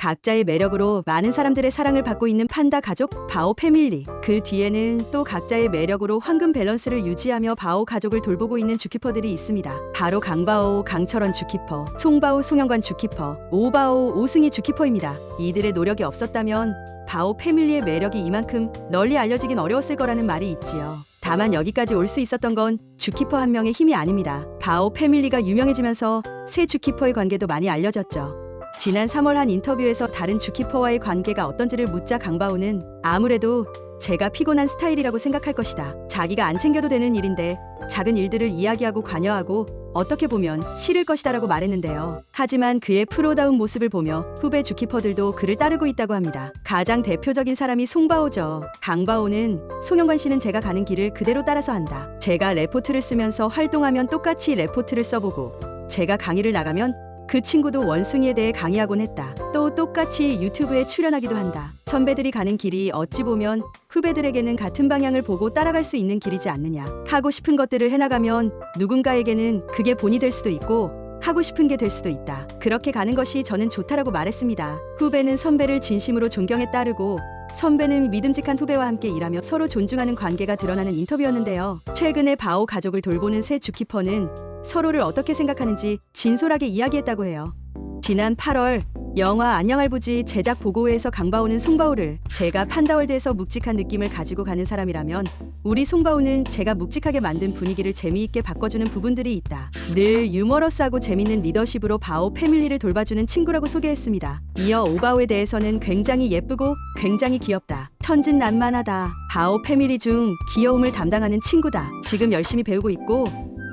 각자의 매력으로 많은 사람들의 사랑을 받고 있는 판다 가족 바오 패밀리. 그 뒤에는 또 각자의 매력으로 황금 밸런스를 유지하며 바오 가족을 돌보고 있는 주키퍼들이 있습니다. 바로 강바오, 강철원 주키퍼, 송바오, 송영관 주키퍼, 오바오, 오승희 주키퍼입니다. 이들의 노력이 없었다면 바오 패밀리의 매력이 이만큼 널리 알려지긴 어려웠을 거라는 말이 있지요. 다만 여기까지 올 수 있었던 건 주키퍼 한 명의 힘이 아닙니다. 바오 패밀리가 유명해지면서 새 주키퍼의 관계도 많이 알려졌죠. 지난 3월 한 인터뷰에서 다른 주키퍼와의 관계가 어떤지를 묻자 강바오는 아무래도 제가 피곤한 스타일이라고 생각할 것이다. 자기가 안 챙겨도 되는 일인데 작은 일들을 이야기하고 관여하고 어떻게 보면 싫을 것이다 라고 말했는데요. 하지만 그의 프로다운 모습을 보며 후배 주키퍼들도 그를 따르고 있다고 합니다. 가장 대표적인 사람이 송바오죠. 강바오는 송영관 씨는 제가 가는 길을 그대로 따라서 한다. 제가 레포트를 쓰면서 활동하면 똑같이 레포트를 써보고 제가 강의를 나가면 그 친구도 원숭이에 대해 강의하곤 했다. 또 똑같이 유튜브에 출연하기도 한다. 선배들이 가는 길이 어찌 보면 후배들에게는 같은 방향을 보고 따라갈 수 있는 길이지 않느냐. 하고 싶은 것들을 해나가면 누군가에게는 그게 본이 될 수도 있고 하고 싶은 게 될 수도 있다. 그렇게 가는 것이 저는 좋다라고 말했습니다. 후배는 선배를 진심으로 존경에 따르고 선배는 믿음직한 후배와 함께 일하며 서로 존중하는 관계가 드러나는 인터뷰였는데요. 최근에 바오 가족을 돌보는 새 주키퍼는 서로를 어떻게 생각하는지 진솔하게 이야기했다고 해요. 지난 8월 영화 안녕할부지 제작 보고회에서 강바오는 송바오를 제가 판다월드에서 묵직한 느낌을 가지고 가는 사람이라면 우리 송바오는 제가 묵직하게 만든 분위기를 재미있게 바꿔주는 부분들이 있다. 늘 유머러스하고 재밌는 리더십으로 바오 패밀리를 돌봐주는 친구라고 소개했습니다. 이어 오바오에 대해서는 굉장히 예쁘고 굉장히 귀엽다. 천진난만하다. 바오 패밀리 중 귀여움을 담당하는 친구다. 지금 열심히 배우고 있고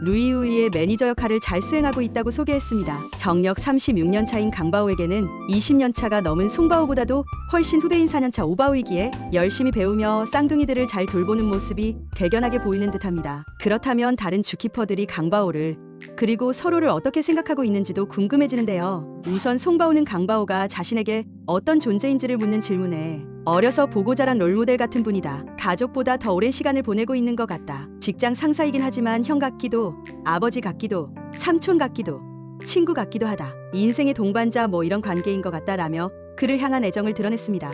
루이우이의 매니저 역할을 잘 수행하고 있다고 소개했습니다. 경력 36년 차인 강바오에게는 20년 차가 넘은 송바오보다도 훨씬 후배인 4년 차 오바오이기에 열심히 배우며 쌍둥이들을 잘 돌보는 모습이 대견하게 보이는 듯합니다. 그렇다면 다른 주키퍼들이 강바오를 그리고 서로를 어떻게 생각하고 있는지도 궁금해지는데요. 우선 송바오는 강바오가 자신에게 어떤 존재인지를 묻는 질문에 어려서 보고 자란 롤모델 같은 분이다. 가족보다 더 오랜 시간을 보내고 있는 것 같다. 직장 상사이긴 하지만 형 같기도 아버지 같기도 삼촌 같기도 친구 같기도 하다. 인생의 동반자 뭐 이런 관계인 것 같다라며 그를 향한 애정을 드러냈습니다.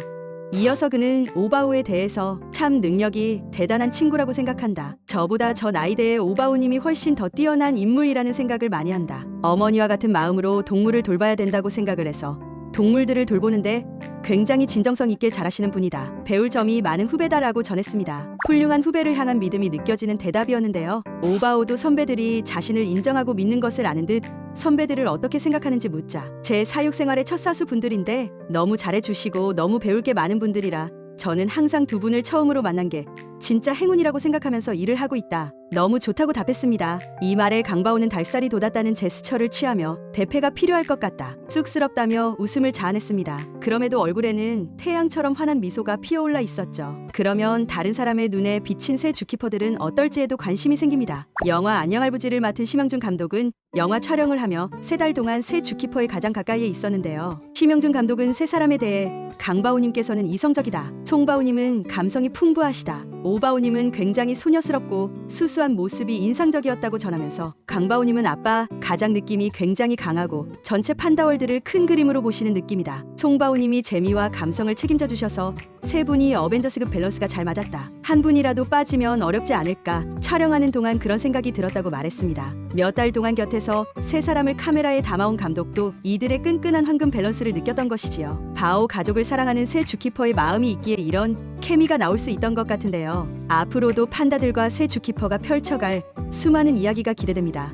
이어서 그는 오바오에 대해서 참 능력이 대단한 친구라고 생각한다. 저보다 저 나이대의 오바오님이 훨씬 더 뛰어난 인물이라는 생각을 많이 한다. 어머니와 같은 마음으로 동물을 돌봐야 된다고 생각을 해서 동물들을 돌보는데 굉장히 진정성 있게 잘하시는 분이다. 배울 점이 많은 후배다라고 전했습니다. 훌륭한 후배를 향한 믿음이 느껴지는 대답이었는데요. 오바오도 선배들이 자신을 인정하고 믿는 것을 아는 듯 선배들을 어떻게 생각하는지 묻자 제 사육생활의 첫 사수분들인데 너무 잘해주시고 너무 배울 게 많은 분들이라 저는 항상 두 분을 처음으로 만난 게 진짜 행운이라고 생각하면서 일을 하고 있다. 너무 좋다고 답했습니다. 이 말에 강바오는 달살이 돋았다는 제스처를 취하며 대패가 필요할 것 같다. 쑥스럽다며 웃음을 자아냈습니다. 그럼에도 얼굴에는 태양처럼 환한 미소가 피어올라 있었죠. 그러면 다른 사람의 눈에 비친 새 주키퍼들은 어떨지에도 관심이 생깁니다. 영화 안녕할부지를 맡은 심영준 감독은 영화 촬영을 하며 3달 동안 새 주키퍼의 가장 가까이에 있었는데요. 심영준 감독은 세 사람에 대해 강바오님께서는 이성적이다. 송바오님은 감성이 풍부하시다. 오바오님은 굉장히 소녀스럽고 수수한 모습이 인상적이었다고 전하면서 강바오님은 아빠, 가장 느낌이 굉장히 강하고 전체 판다월드를 큰 그림으로 보시는 느낌이다. 송바오님이 재미와 감성을 책임져 주셔서 세 분이 어벤져스급 밸런스가 잘 맞았다. 한 분이라도 빠지면 어렵지 않을까 촬영하는 동안 그런 생각이 들었다고 말했습니다. 몇 달 동안 곁에서 세 사람을 카메라에 담아온 감독도 이들의 끈끈한 황금 밸런스를 느꼈던 것이지요. 바오 가족을 사랑하는 새 주키퍼의 마음이 있기에 이런 케미가 나올 수 있던 것 같은데요. 앞으로도 판다들과 새 주키퍼가 펼쳐갈 수많은 이야기가 기대됩니다.